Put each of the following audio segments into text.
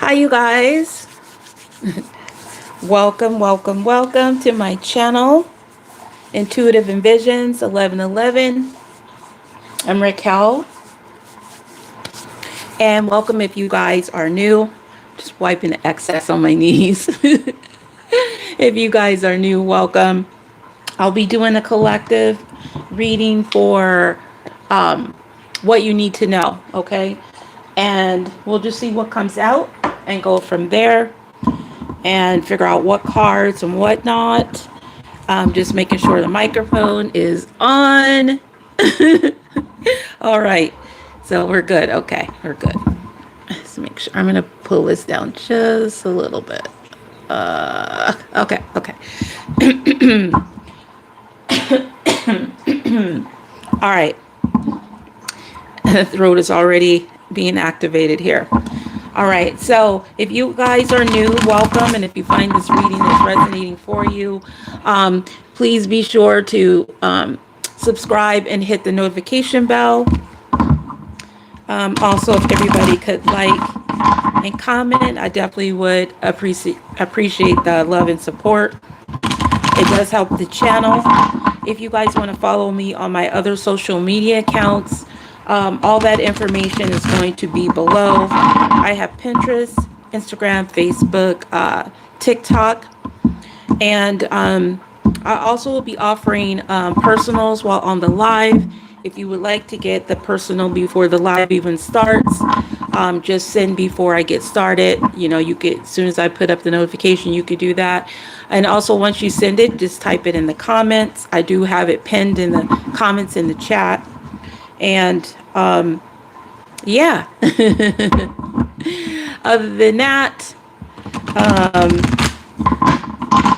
Hi, you guys. Welcome to my channel, Intuitive Envisions 1111. I'm Raquel, and welcome if you guys are new. Just wiping the excess on my knees. If you guys are new, welcome. I'll be doing a collective reading for what you need to know, okay? And we'll just see what comes out and go from there and figure out what cards and whatnot. Just making sure the microphone is on. All right, so we're good. Okay, we're good. Let's make sure. I'm gonna pull this down just a little bit. Okay. All right. The throat is already being activated here. All right, so if you guys are new, welcome. And if you find this reading is resonating for you, please be sure to subscribe and hit the notification bell. Also, if everybody could like and comment, I definitely would appreciate the love and support. It does help the channel. If you guys want to follow me on my other social media accounts, all that information is going to be below. I have Pinterest, Instagram, Facebook, TikTok, and I also will be offering personals while on the live. If you would like to get the personal before the live even starts, just send before I get started. You know, you get, as soon as I put up the notification, you could do that. And also once you send it, just type it in the comments. I do have it pinned in the comments in the chat. And yeah, other than that,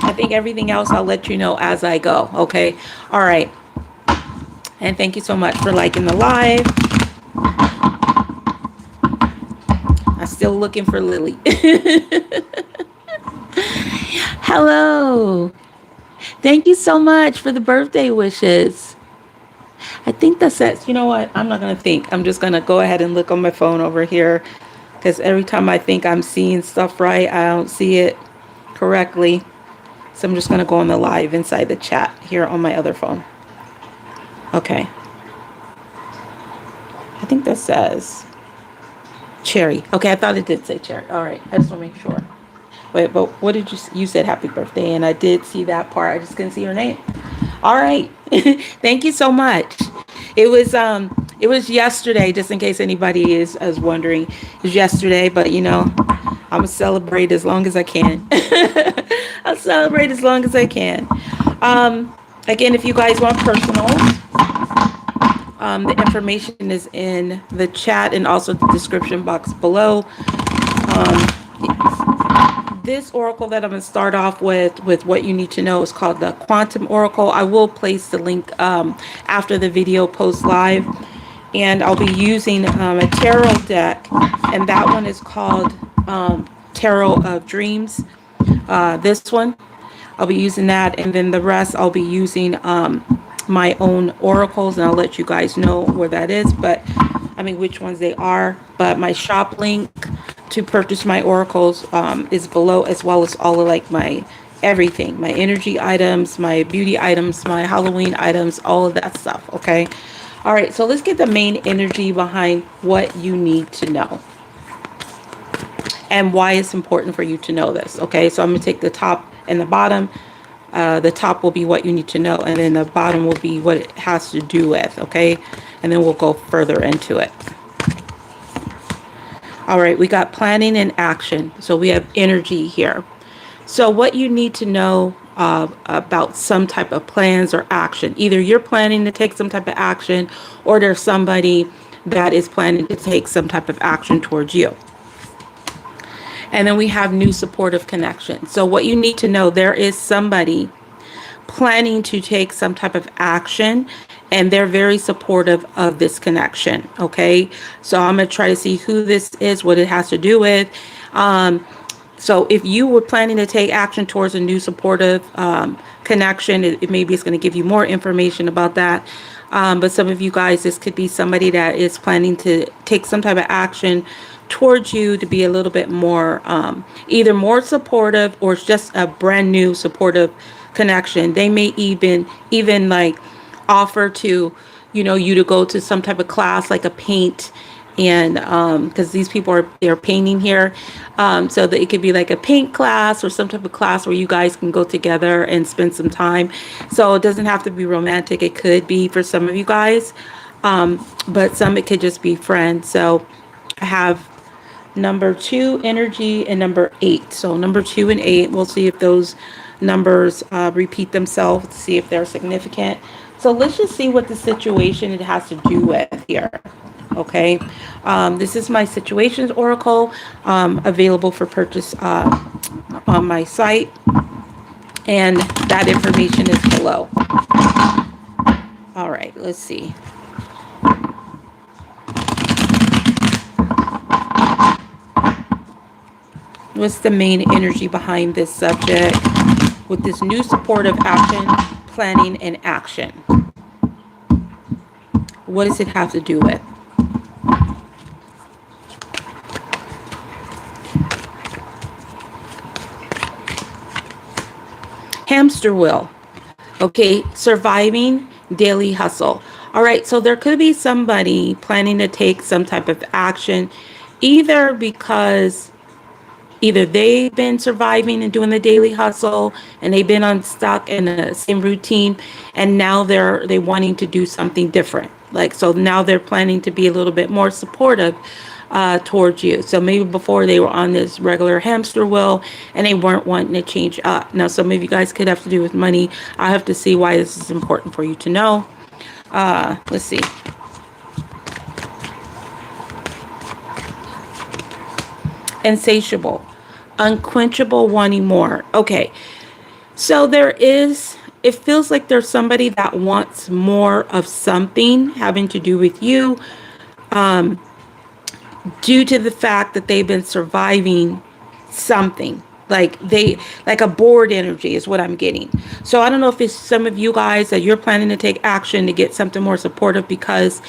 I think everything else I'll let you know as I go. Okay. All right. And thank you so much for liking the live. I'm still looking for Lily. Hello. Thank you so much for the birthday wishes. I think that's it. You know what? I'm not going to think. I'm just going to go ahead and look on my phone over here. Because every time I think I'm seeing stuff right, I don't see it correctly. So I'm just going to go on the live inside the chat here on my other phone. Okay. I think that says cherry. Okay, I thought it did say cherry. All right. I just want to make sure. Wait, but what did you said happy birthday, and I did see that part. I just couldn't see her name. All right. Thank you so much. It was yesterday, just in case anybody is wondering. It was yesterday, but you know, I'm gonna celebrate as long as I can. I'll celebrate as long as I can. Again, if you guys want personals, the information is in the chat and also the description box below. This oracle that I'm going to start off with what you need to know is called the Quantum Oracle. I will place the link after the video post live. And I'll be using a tarot deck. And that one is called Tarot of Dreams. This one, I'll be using that. And then the rest, I'll be using my own oracles. And I'll let you guys know where that is. But I mean, which ones they are. But my shop link to purchase my oracles is below, as well as all of like my everything, my energy items, my beauty items, my Halloween items, all of that stuff. Okay. All right. So let's get the main energy behind what you need to know and why it's important for you to know this. Okay. So I'm going to take the top and the bottom. The top will be what you need to know, and then the bottom will be what it has to do with. Okay. And then we'll go further into it. All right, we got planning and action. So we have energy here. So what you need to know about some type of plans or action. Either you're planning to take some type of action, or there's somebody that is planning to take some type of action towards you. And then we have new supportive connection. So what you need to know, there is somebody planning to take some type of action, and they're very supportive of this connection. Okay, so I'm going to try to see who this is, what it has to do with. So if you were planning to take action towards a new supportive connection, maybe it's going to give you more information about that. But some of you guys, this could be somebody that is planning to take some type of action towards you to be a little bit more, either more supportive or just a brand new supportive connection. They may even like offer to, you to go to some type of class like a paint, and because these people they're painting here, so that it could be like a paint class or some type of class where you guys can go together and spend some time. So it doesn't have to be romantic. It could be for some of you guys, but some it could just be friends. So I have number 2 energy and number 8. So number 2 and 8, we'll see if those numbers repeat themselves, see if they're significant. So let's just see what the situation it has to do with here. Okay, this is my situations oracle, available for purchase on my site, and that information is below. All right, let's see. What's the main energy behind this subject with this new supportive action, planning, and action? What does it have to do with? Hamster wheel. Okay, surviving, daily hustle. All right, so there could be somebody planning to take some type of action, either because either they've been surviving and doing the daily hustle and they've been unstuck in the same routine, and now they wanting to do something different. Like, so now they're planning to be a little bit more supportive towards you. So maybe before they were on this regular hamster wheel and they weren't wanting to change up. Now, some of you guys could have to do with money. I have to see why this is important for you to know. Let's see. Insatiable, unquenchable, wanting more. Okay, so it feels like there's somebody that wants more of something having to do with you, due to the fact that they've been surviving something. Like a bored energy is what I'm getting. So I don't know if it's some of you guys that you're planning to take action to get something more supportive because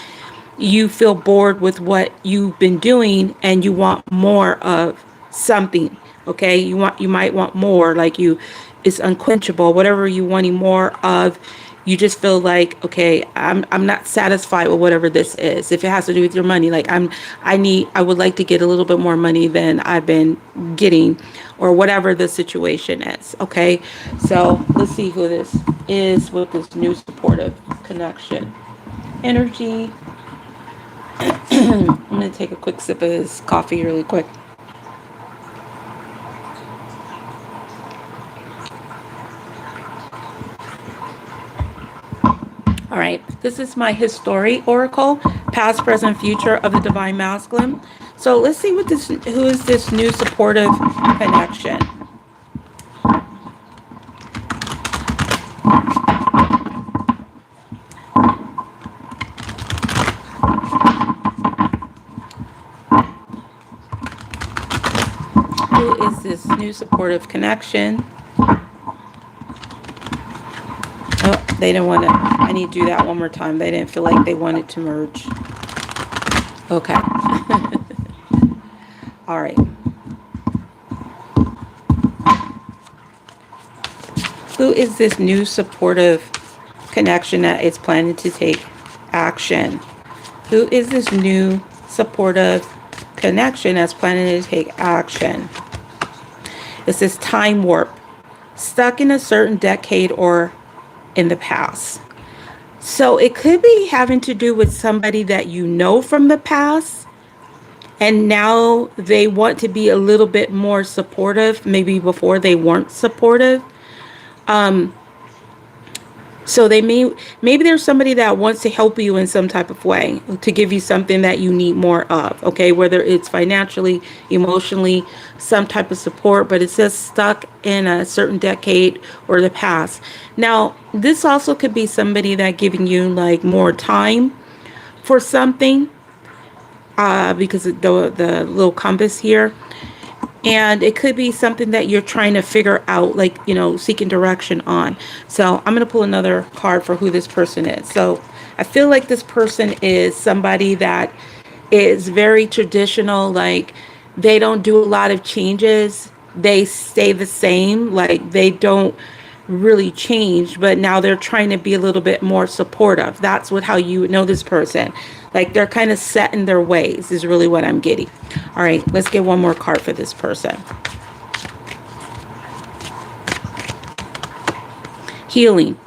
you feel bored with what you've been doing and you want more of something. Okay, you might want more, like it's unquenchable, whatever you wanting more of. You just feel like, okay, I'm not satisfied with whatever this is. If it has to do with your money, like I would like to get a little bit more money than I've been getting, or whatever the situation is. Okay, so let's see who this is with this new supportive connection. Energy. I'm gonna take a quick sip of this coffee really quick. All right, this is my history oracle, past, present, future of the divine masculine. So let's see who is this new supportive connection. Who is this new supportive connection? Oh, they didn't want to. I need to do that one more time. They didn't feel like they wanted to merge. Okay. All right. Who is this new supportive connection that is planning to take action? Who is this new supportive connection that's planning to take action? It says time warp. Stuck in a certain decade or in the past. So it could be having to do with somebody that you know from the past, and now they want to be a little bit more supportive. Maybe before they weren't supportive. So maybe there's somebody that wants to help you in some type of way, to give you something that you need more of. Okay, whether it's financially, emotionally, some type of support, but it says stuck in a certain decade or the past. Now, this also could be somebody that giving you like more time for something, because of the little compass here. And it could be something that you're trying to figure out, like, seeking direction on. So I'm going to pull another card for who this person is. So I feel like this person is somebody that is very traditional. Like, they don't do a lot of changes. They stay the same. Like, they don't really change, but now they're trying to be a little bit more supportive. That's what how you would know this person. Like, they're kind of set in their ways is really what I'm getting. All right, let's get one more card for this person. Healing.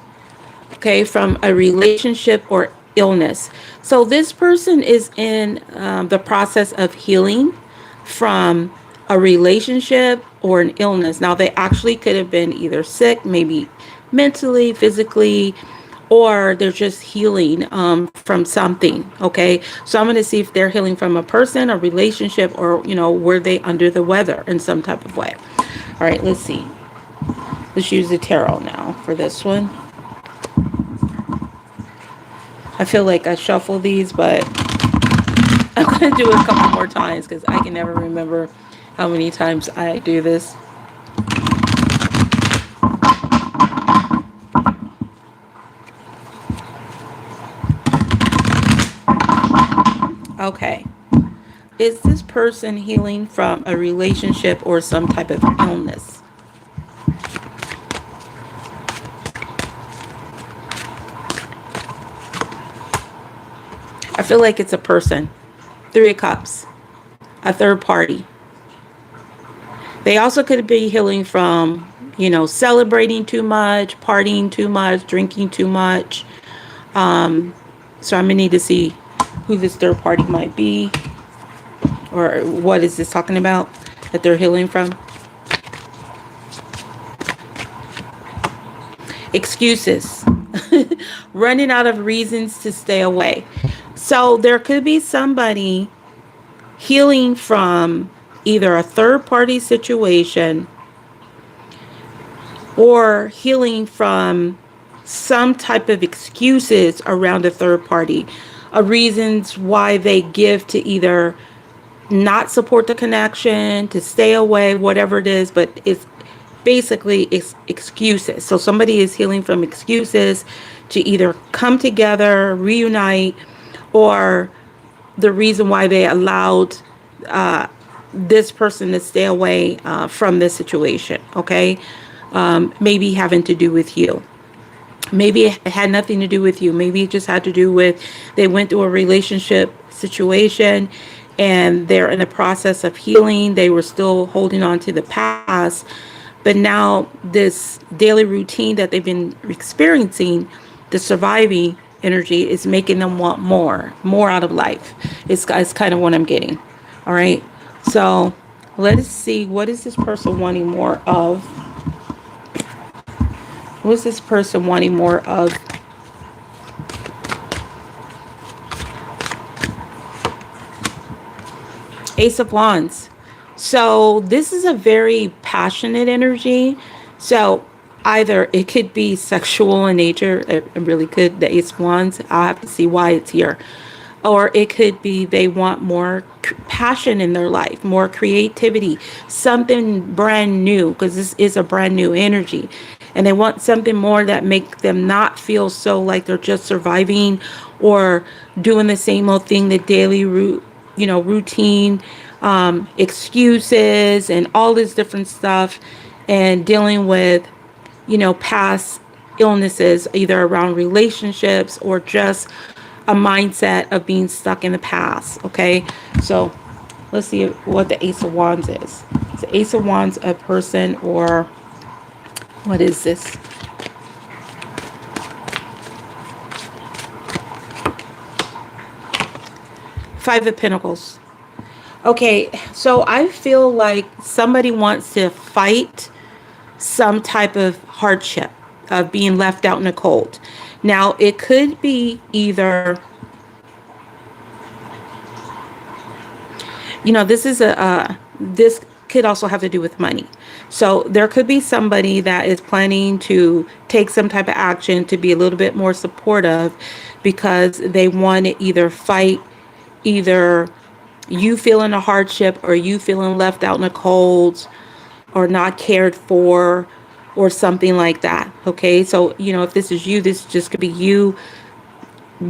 Okay, from a relationship or illness. So this person is in the process of healing from a relationship or an illness. Now, they actually could have been either sick, maybe mentally, physically, or they're just healing from something. Okay, so I'm going to see if they're healing from a person, a relationship, or, you know, were they under the weather in some type of way. All right, let's see. Let's use the tarot now for this one. I feel like I shuffle these, but I'm going to do it a couple more times because I can never remember how many times I do this. Okay. Is this person healing from a relationship or some type of illness? I feel like it's a person. 3 of Cups. A third party. They also could be healing from, you know, celebrating too much, partying too much, drinking too much. So I'm going to need to see who this third party might be. Or what is this talking about that they're healing from? Excuses. Running out of reasons to stay away. So there could be somebody healing from either a third party situation or healing from some type of excuses around a third party, reasons why they give to either not support the connection, to stay away, whatever it is, but it's basically excuses. So somebody is healing from excuses to either come together, reunite, or the reason why they allowed this person to stay away from this situation. Okay, maybe having to do with you. Maybe it had nothing to do with you. Maybe it just had to do with they went through a relationship situation and they're in the process of healing. They were still holding on to the past, but now this daily routine that they've been experiencing, the surviving energy, is making them want more out of life. It's kind of what I'm getting. All right, so let's see, what is this person wanting more of? What is this person wanting more of? Ace of Wands. So this is a very passionate energy. So either it could be sexual in nature. It really could. The Ace of Wands. I'll have to see why it's here. Or it could be they want more passion in their life, more creativity, something brand new, because this is a brand new energy. And they want something more that make them not feel so like they're just surviving or doing the same old thing, the daily routine, excuses and all this different stuff, and dealing with, past illnesses, either around relationships or just a mindset of being stuck in the past. Okay, so let's see what the Ace of Wands is. Is the Ace of Wands a person, or what is this? Five of Pentacles. Okay, so I feel like somebody wants to fight some type of hardship of being left out in the cold. Now, it could be either, this could also have to do with money. So there could be somebody that is planning to take some type of action to be a little bit more supportive because they want to either fight either you feeling a hardship or you feeling left out in the cold or not cared for or something like that. Okay, so if this is you, this just could be you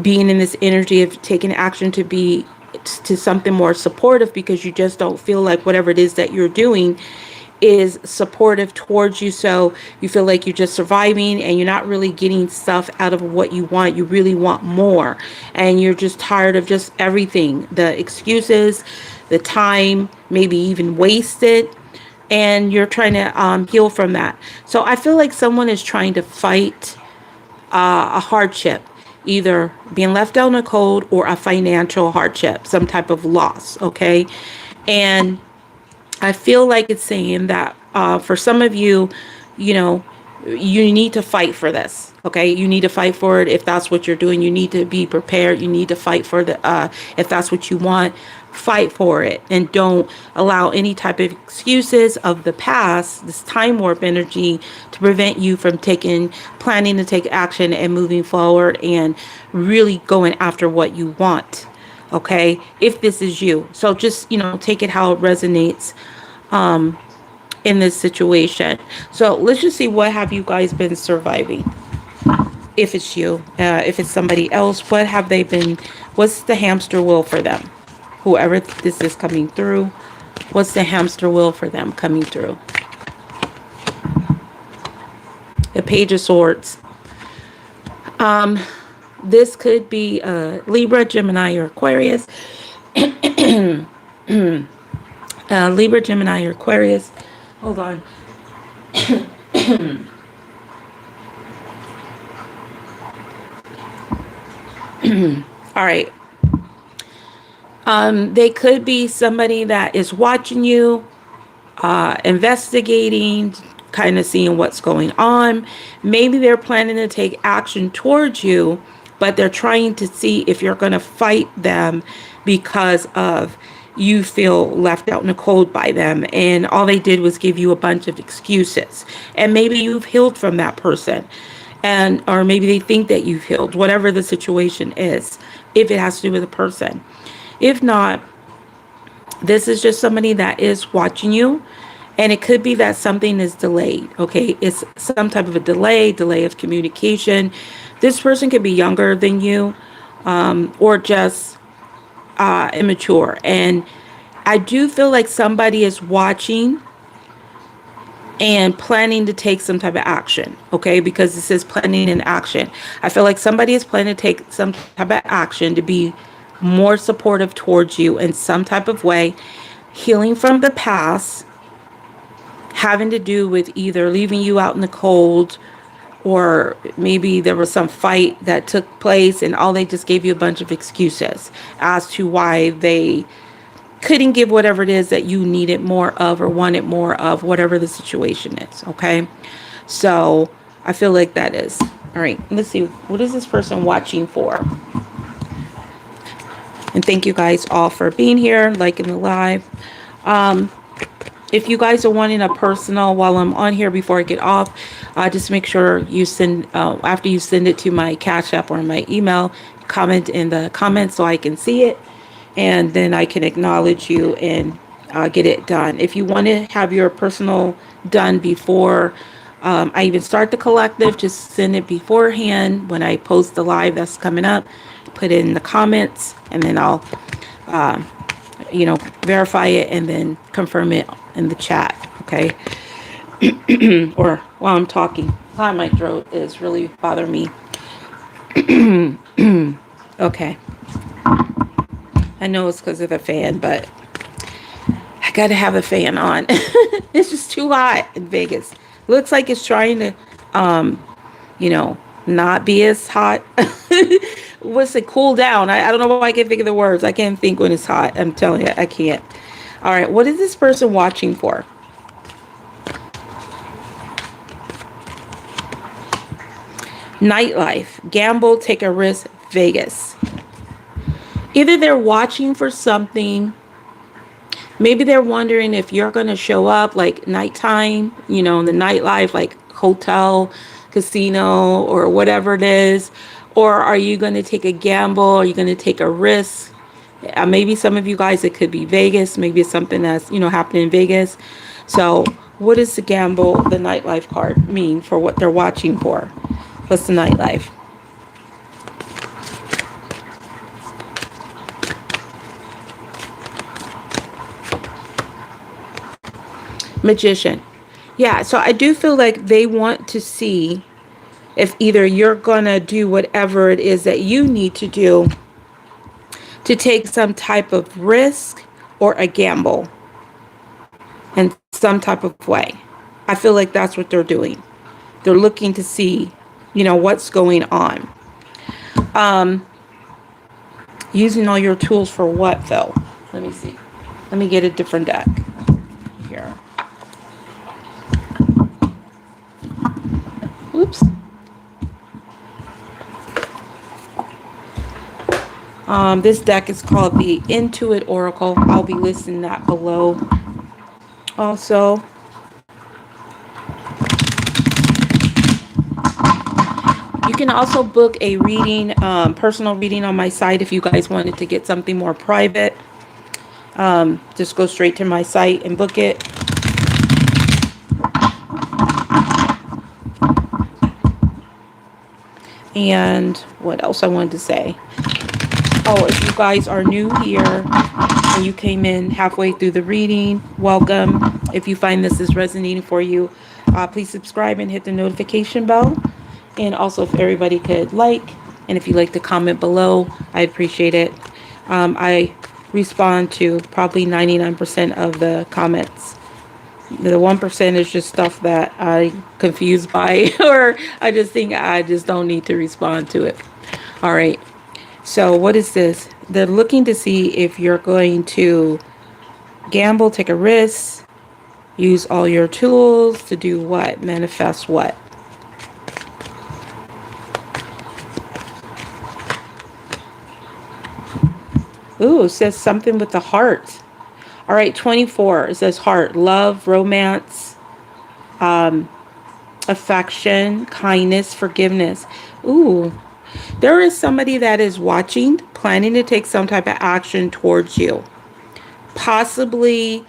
being in this energy of taking action to be to something more supportive, because you just don't feel like whatever it is that you're doing is supportive towards you. So you feel like you're just surviving and you're not really getting stuff out of what you want. You really want more, and you're just tired of just everything, the excuses, the time, maybe even wasted, and you're trying to heal from that. So I feel like someone is trying to fight a hardship, either being left out in the cold or a financial hardship, some type of loss. Okay. And I feel like it's saying that for some of you, you know, you need to fight for this. Okay, you need to fight for it. If that's what you're doing, you need to be prepared. You need to fight for the if that's what you want, fight for it, and don't allow any type of excuses of the past, this time warp energy, to prevent you from planning to take action and moving forward and really going after what you want. Okay, if this is you. So just, take it how it resonates in this situation. So let's just see, what have you guys been surviving? If it's you, if it's somebody else, what's the hamster wheel for them? Whoever this is coming through, what's the hamster wheel for them coming through? The Page of Swords. This could be Libra, Gemini, or Aquarius. Libra, Gemini, or Aquarius. Hold on. All right. They could be somebody that is watching you, investigating, kind of seeing what's going on. Maybe they're planning to take action towards you, but they're trying to see if you're going to fight them because of you feel left out in the cold by them, and all they did was give you a bunch of excuses. And maybe you've healed from that person, or maybe they think that you've healed, whatever the situation is, if it has to do with a person. If not, this is just somebody that is watching you, and it could be that something is delayed. Okay, it's some type of a delay of communication. This person could be younger than you, or just immature. And I do feel like somebody is watching and planning to take some type of action. Okay, because this is planning and action. I feel like somebody is planning to take some type of action to be more supportive towards you in some type of way, healing from the past, having to do with either leaving you out in the cold, or maybe there was some fight that took place and all they just gave you a bunch of excuses as to why they couldn't give whatever it is that you needed more of or wanted more of, whatever the situation is. Okay, so I feel like that is. All right, let's see. What is this person watching for? And thank you guys all for being here, liking the live. If you guys are wanting a personal while I'm on here before I get off, just make sure you send, after you send it to my Cash App or my email, comment in the comments so I can see it. And then I can acknowledge you and get it done. If you want to have your personal done before I even start the collective, just send it beforehand when I post the live that's coming up. Put it in the comments, and then I'll, verify it and then confirm it in the chat. Okay. Or while I'm talking, my throat is really bothering me. Okay. I know it's because of the fan, but I gotta have a fan on. It's just too hot in Vegas. Looks like it's trying to, not be as hot. What's it? Cool down. I don't know why I can't think of the words. I can't think when it's hot. I'm telling you, I can't. All right. What is this person watching for? Nightlife. Gamble, take a risk, Vegas. Either they're watching for something. Maybe they're wondering if you're going to show up like nighttime, in the nightlife, like hotel, casino, or whatever it is. Or are you going to take a gamble? Are you going to take a risk? Maybe some of you guys, it could be Vegas. Maybe it's something that's, happening in Vegas. So what does the gamble, the nightlife card, mean for what they're watching for? What's the nightlife? Magician. Yeah, so I do feel like they want to see if either you're gonna do whatever it is that you need to do to take some type of risk or a gamble in some type of way. I feel like that's what they're doing. They're looking to see, what's going on. Using all your tools for what, though? Let me see. Let me get a different deck here. Oops. This deck is called the Intuit Oracle. I'll be listing that below. Also, you can also book a reading, personal reading on my site if you guys wanted to get something more private. Just go straight to my site and book it. And what else I wanted to say? Oh, if you guys are new here and you came in halfway through the reading, welcome. If you find this is resonating for you, please subscribe and hit the notification bell. And also, if everybody could like, and if you like to comment below, I appreciate it. I respond to probably 99% of the comments. The 1% is just stuff that I'm confused by, or I just think I just don't need to respond to it. All right. So what is this? They're looking to see if you're going to gamble, take a risk, use all your tools to do what? Manifest what? Ooh, it says something with the heart. All right, 24. It says heart, love, romance, affection, kindness, forgiveness. Ooh. There is somebody that is watching, planning to take some type of action towards you. Possibly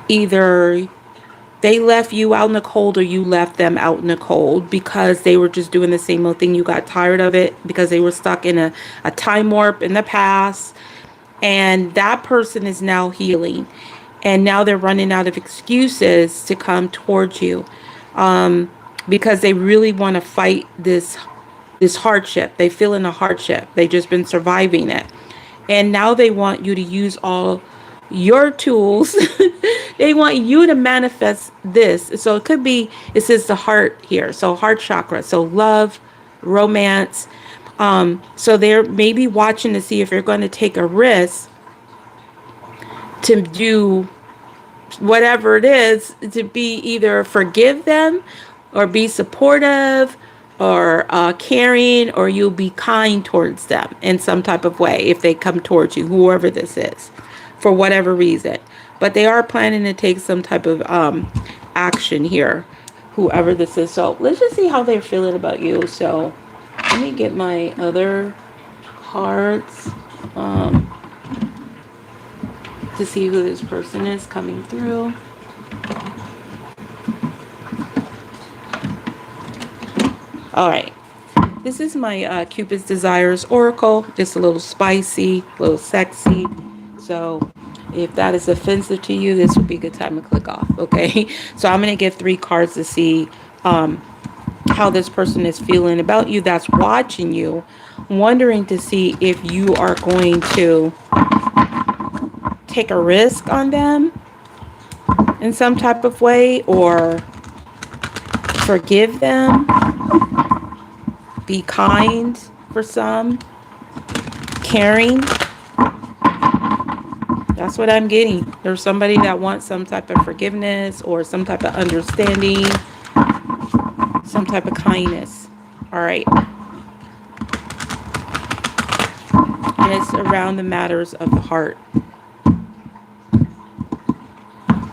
either they left you out in the cold or you left them out in the cold because they were just doing the same old thing. You got tired of it because they were stuck in a time warp in the past. And that person is now healing. And now they're running out of excuses to come towards you because they really want to fight this hardship. They feel in a hardship. They've just been surviving it. And now they want you to use all your tools. They want you to manifest this. So it could be, it says the heart here. So heart chakra. So love, romance. So they're maybe watching to see if you're going to take a risk to do whatever it is, to be either forgive them or be supportive or caring, or you'll be kind towards them in some type of way if they come towards you, whoever this is, for whatever reason. But they are planning to take some type of action here, whoever this is. So let's just see how they're feeling about you. So let me get my other cards to see who this person is coming through. All right, this is my Cupid's Desires Oracle. Just a little spicy, a little sexy. So if that is offensive to you, this would be a good time to click off, okay? So I'm going to get 3 cards to see how this person is feeling about you that's watching you, wondering to see if you are going to take a risk on them in some type of way, or forgive them, be kind for some, caring. That's what I'm getting. There's somebody that wants some type of forgiveness or some type of understanding, some type of kindness. All right. And it's around the matters of the heart.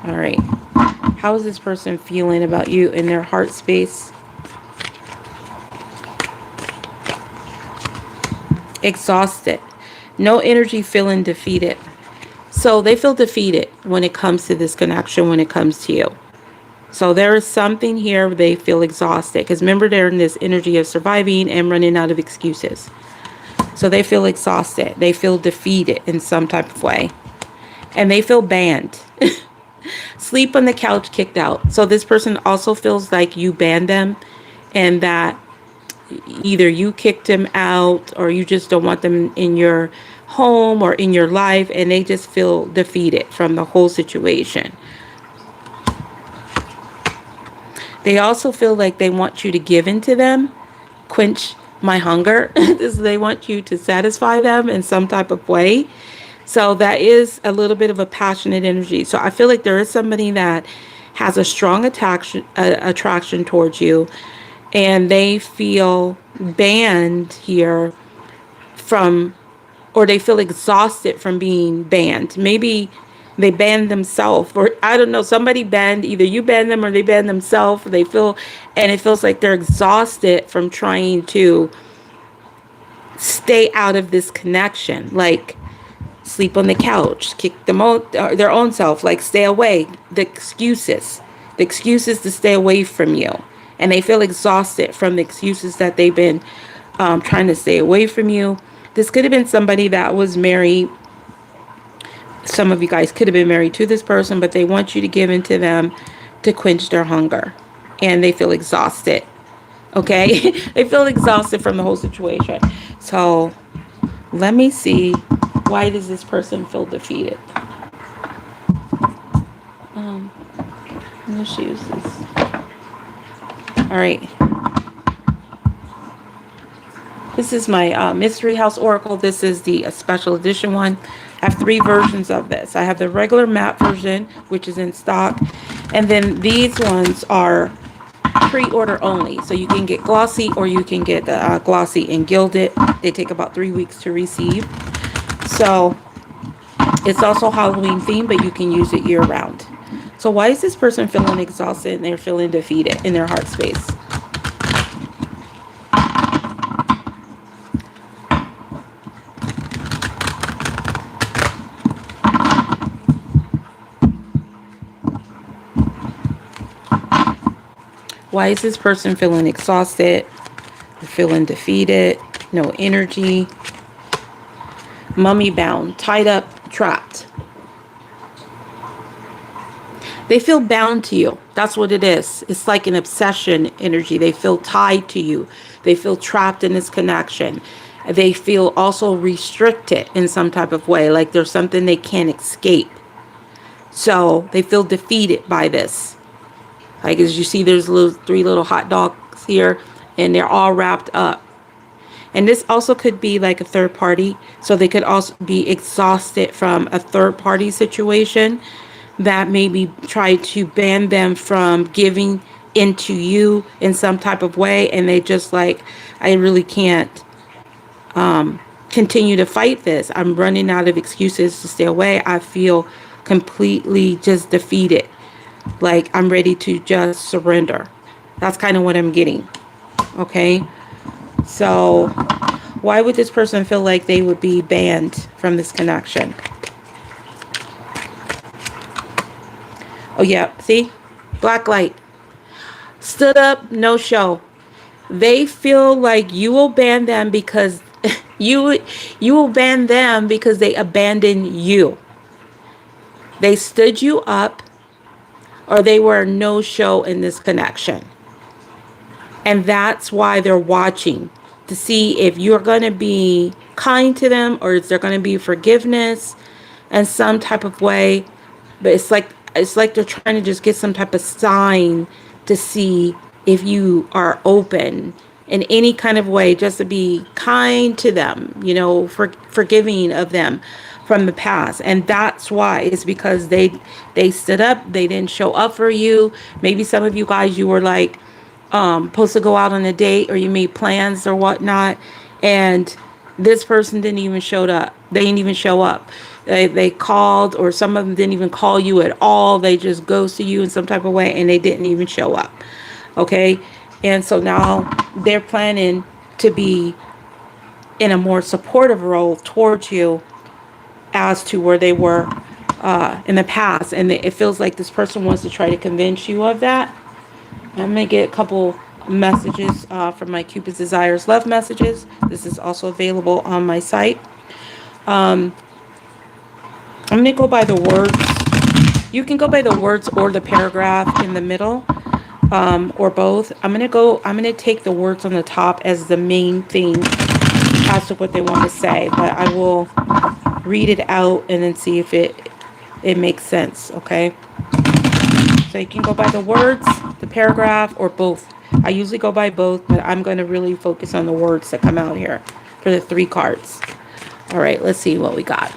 All right. How is this person feeling about you in their heart space? Exhausted. No energy, feeling defeated. So they feel defeated when it comes to this connection, when it comes to you. So there is something here where they feel exhausted. Because remember, they're in this energy of surviving and running out of excuses. So they feel exhausted. They feel defeated in some type of way. And they feel banned. Sleep on the couch, kicked out. So this person also feels like you banned them, and that either you kicked them out or you just don't want them in your home or in your life, and they just feel defeated from the whole situation. They also feel like they want you to give in to them, quench my hunger. They want you to satisfy them in some type of way. So that is a little bit of a passionate energy. So I feel like there is somebody that has a strong attraction towards you, and they feel banned here from, or they feel exhausted from being banned. Maybe they banned themselves, or I don't know, somebody banned, either you banned them or they banned themselves. They feel, and it feels like they're exhausted from trying to stay out of this connection. Like, sleep on the couch, kick them out, their own self, like stay away. The excuses to stay away from you. And they feel exhausted from the excuses that they've been trying to stay away from you. This could have been somebody that was married. Some of you guys could have been married to this person, but they want you to give in to them to quench their hunger. And they feel exhausted. Okay? They feel exhausted from the whole situation. So let me see. Why does this person feel defeated? Let's use this. All right. This is my Mystery House Oracle. This is the special edition one. I have 3 versions of this. I have the regular matte version, which is in stock. And then these ones are pre-order only. So you can get glossy, or you can get glossy and gilded. They take about 3 weeks to receive. So it's also Halloween themed, but you can use it year round. So why is this person feeling exhausted and they're feeling defeated in their heart space? Why is this person feeling exhausted? They're feeling defeated, no energy. Mummy bound, tied up, trapped. They feel bound to you. That's what it is. It's like an obsession energy. They feel tied to you. They feel trapped in this connection. They feel also restricted in some type of way, like there's something they can't escape. So they feel defeated by this. Like, as you see, there's 3 little hot dogs here, and they're all wrapped up. And this also could be like a third party. So they could also be exhausted from a third party situation that maybe try to ban them from giving into you in some type of way. And they just like, I really can't continue to fight this. I'm running out of excuses to stay away. I feel completely just defeated. Like, I'm ready to just surrender. That's kind of what I'm getting. Okay. So why would this person feel like they would be banned from this connection? Oh yeah, see? Black light. Stood up, no show. They feel like you will ban them because you will ban them because they abandoned you. They stood you up, or they were no show in this connection. And that's why they're watching to see if you're going to be kind to them, or is there going to be forgiveness in some type of way. But it's like they're trying to just get some type of sign to see if you are open in any kind of way, just to be kind to them, you know, forgiving of them from the past. And that's why. It's because they stood up, they didn't show up for you. Maybe some of you guys, you were like supposed to go out on a date, or you made plans or whatnot, and this person didn't even show up. They didn't even show up. They called, or some of them didn't even call you at all. They just ghosted you in some type of way, and they didn't even show up. Okay. And so now they're planning to be in a more supportive role towards you as to where they were in the past. And it feels like this person wants to try to convince you of that. I'm going to get a couple messages from my Cupid's Desires Love messages. This is also available on my site. I'm going to go by the words. You can go by the words or the paragraph in the middle, or both. I'm gonna take the words on the top as the main thing as to what they want to say, but I will read it out and then see if it makes sense. Okay, so you can go by the words, the paragraph, or both. I usually go by both, but I'm going to really focus on the words that come out here for the 3 cards. All right, let's see what we got.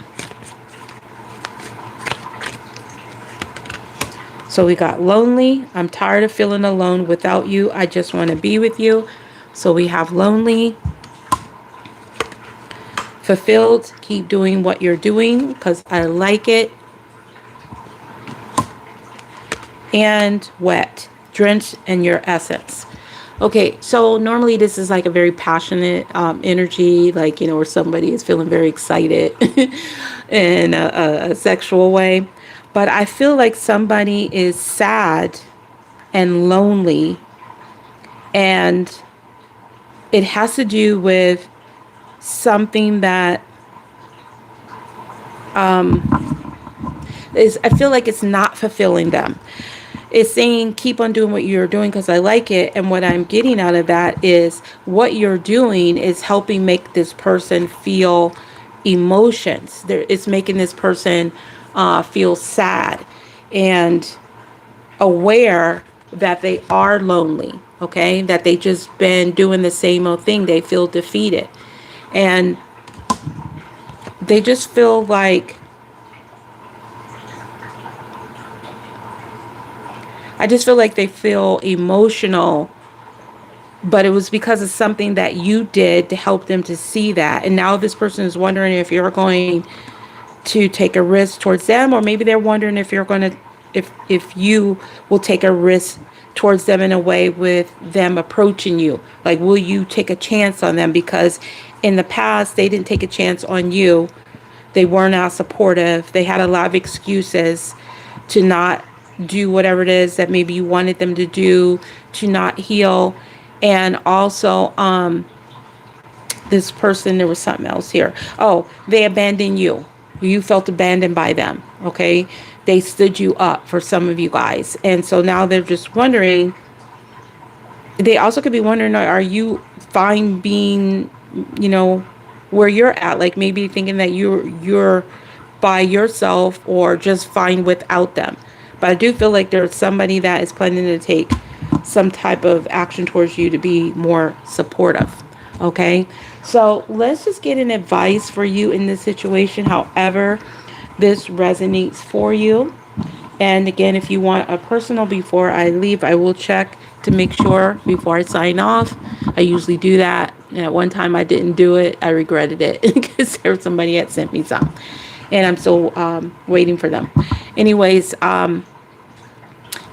So we got lonely. I'm tired of feeling alone without you. I just want to be with you. So we have lonely. Fulfilled. Keep doing what you're doing because I like it. And wet. Drenched in your essence. Okay, so normally this is like a very passionate energy, like, you know, where somebody is feeling very excited in a sexual way. But I feel like somebody is sad and lonely, and it has to do with something that I feel like it's not fulfilling them. It's saying keep on doing what you're doing because I like it, and what I'm getting out of that is what you're doing is helping make this person feel emotions. It's making this person feel sad and aware that they are lonely, okay? That they just been doing the same old thing. They feel defeated. And they just feel like, I just feel like they feel emotional, but it was because of something that you did to help them to see that. And now this person is wondering if you're going to take a risk towards them, or maybe they're wondering if you're going to, if you will take a risk towards them in a way with them approaching you. Like, will you take a chance on them? Because in the past, they didn't take a chance on you. They were not supportive. They had a lot of excuses to not do whatever it is that maybe you wanted them to do, to not heal. And also, this person, there was something else here. Oh, they abandoned you. You felt abandoned by them, okay? They stood you up for some of you guys. And so now they're just wondering, they also could be wondering, are you fine being, you know, where you're at? Like maybe thinking that you're by yourself or just fine without them. But I do feel like there's somebody that is planning to take some type of action towards you to be more supportive. Okay, so let's just get an advice for you in this situation, however this resonates for you. And again, if you want a personal before I leave, I will check to make sure before I sign off. I usually do that. And at one time I didn't do it. I regretted it because there was somebody that sent me some. And I'm still waiting for them. Anyways,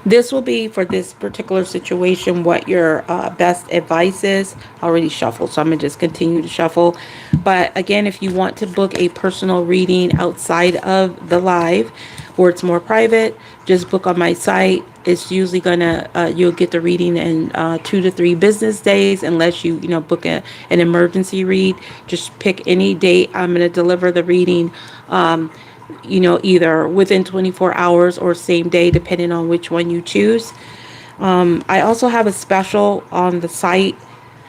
this will be for this particular situation what your best advice is. I already shuffled, so I'm going to just continue to shuffle. But again, if you want to book a personal reading outside of the live where it's more private, just book on my site. It's usually going to, you'll get the reading in 2 to 3 business days unless you book an emergency read. Just pick any date. I'm going to deliver the reading either within 24 hours or same day, depending on which one you choose. I also have a special on the site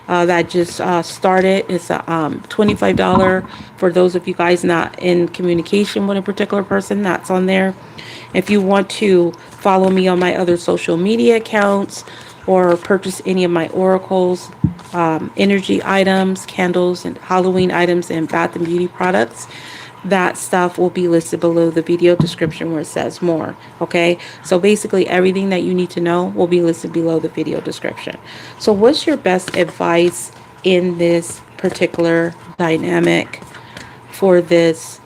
that just started. It's a $25 for those of you guys not in communication with a particular person. That's on there. If you want to follow me on my other social media accounts or purchase any of my oracles, energy items, candles, and Halloween items, and bath and beauty products, that stuff will be listed below the video description where it says more. Okay, so basically everything that you need to know will be listed below the video description. So what's your best advice in this particular dynamic for this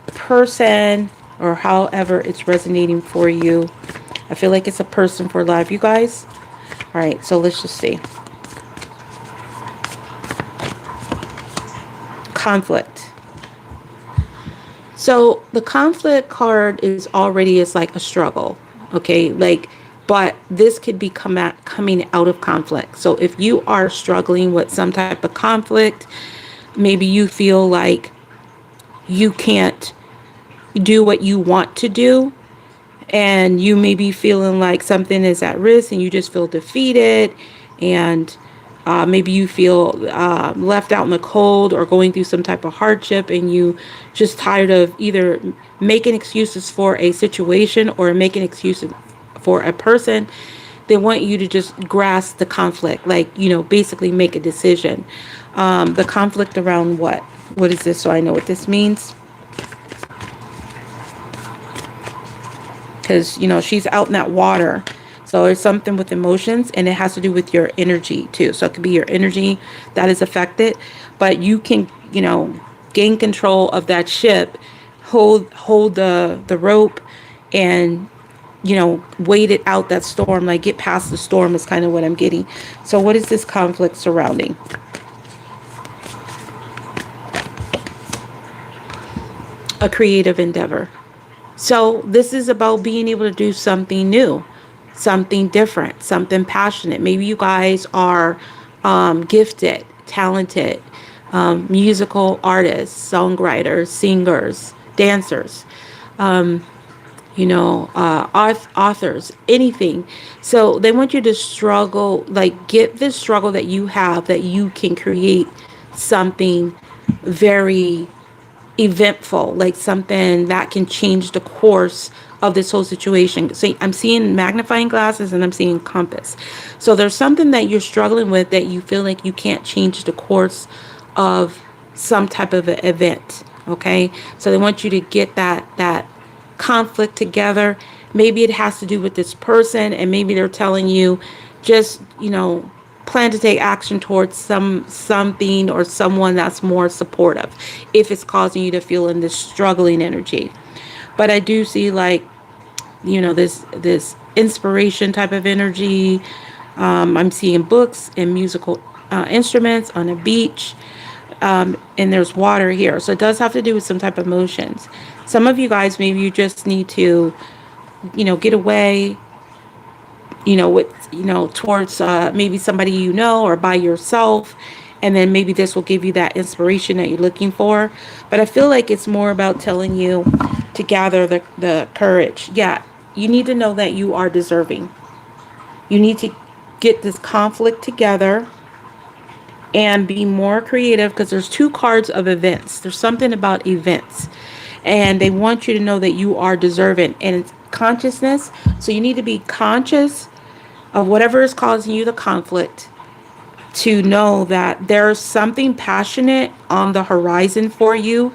person, or however it's resonating for you? I feel like it's a person for life, you guys. All right, so let's just see. Conflict. So the conflict card is like a struggle, okay? But this could be coming out of conflict. So if you are struggling with some type of conflict, maybe you feel like you can't do what you want to do, and you may be feeling like something is at risk and you just feel defeated, and maybe you feel left out in the cold or going through some type of hardship, and you just tired of either making excuses for a situation or making excuses for a person. They want you to just grasp the conflict, like, basically make a decision. The conflict around what? What is this? So I know what this means. Because, she's out in that water. So it's something with emotions, and it has to do with your energy too. So it could be your energy that is affected, but you can, gain control of that ship, hold the rope, and, wait it out, that storm, like get past the storm is kind of what I'm getting. So what is this conflict surrounding? A creative endeavor. So this is about being able to do something new, something different, something passionate. Maybe you guys are gifted, talented, musical artists, songwriters, singers, dancers, authors, anything. So they want you to struggle, like get this struggle that you have, that you can create something very eventful, like something that can change the course of this whole situation. So I'm seeing magnifying glasses and I'm seeing compass. So there's something that you're struggling with that you feel like you can't change the course of some type of event. Okay, so they want you to get that conflict together. Maybe it has to do with this person, and maybe they're telling you just plan to take action towards something or someone that's more supportive, if it's causing you to feel in this struggling energy. But I do see, like, this inspiration type of energy. I'm seeing books and musical instruments on a beach, and there's water here, so it does have to do with some type of emotions. Some of you guys, maybe you just need to get away, towards maybe somebody or by yourself, and then maybe this will give you that inspiration that you're looking for. But I feel like it's more about telling you to gather the courage. Yeah, you need to know that you are deserving. You need to get this conflict together and be more creative, because there's two cards of events. There's something about events, and they want you to know that you are deserving, and it's consciousness. So you need to be conscious of whatever is causing you the conflict, to know that there's something passionate on the horizon for you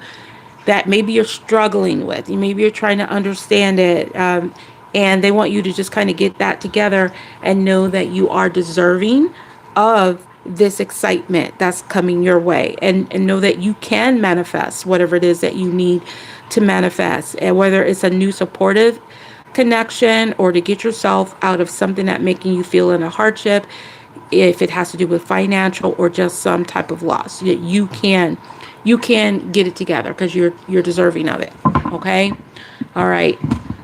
that maybe you're struggling with. Maybe you're trying to understand it, and they want you to just kind of get that together and know that you are deserving of this excitement that's coming your way, and know that you can manifest whatever it is that you need to manifest, and whether it's a new supportive connection or to get yourself out of something that making you feel in a hardship, if it has to do with financial or just some type of loss, you can get it together, because you're deserving of it. Okay, all right,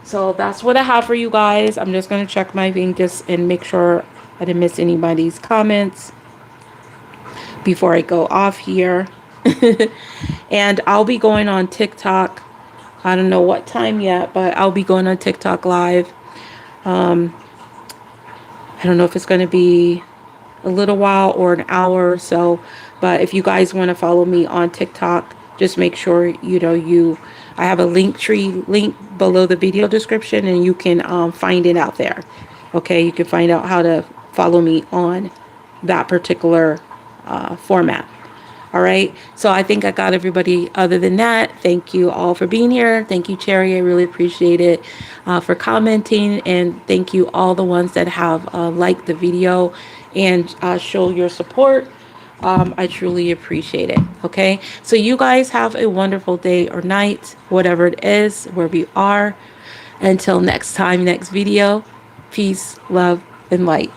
so that's what I have for you guys. I'm just going to check my thing just and make sure I didn't miss anybody's comments before I go off here. And I'll be going on TikTok. I don't know what time yet, but I'll be going on TikTok live. I don't know if it's going to be a little while or an hour or so, but if you guys want to follow me on TikTok, just make sure I have a link below the video description, and you can find it out there. Okay, you can find out how to follow me on that particular format. All right, so I think I got everybody. Other than that, thank you all for being here. Thank you, Cherry. I really appreciate it, for commenting. And thank you all the ones that have liked the video and show your support. I truly appreciate it. Okay, so you guys have a wonderful day or night, whatever it is, where we are. Until next time, next video, peace, love, and light.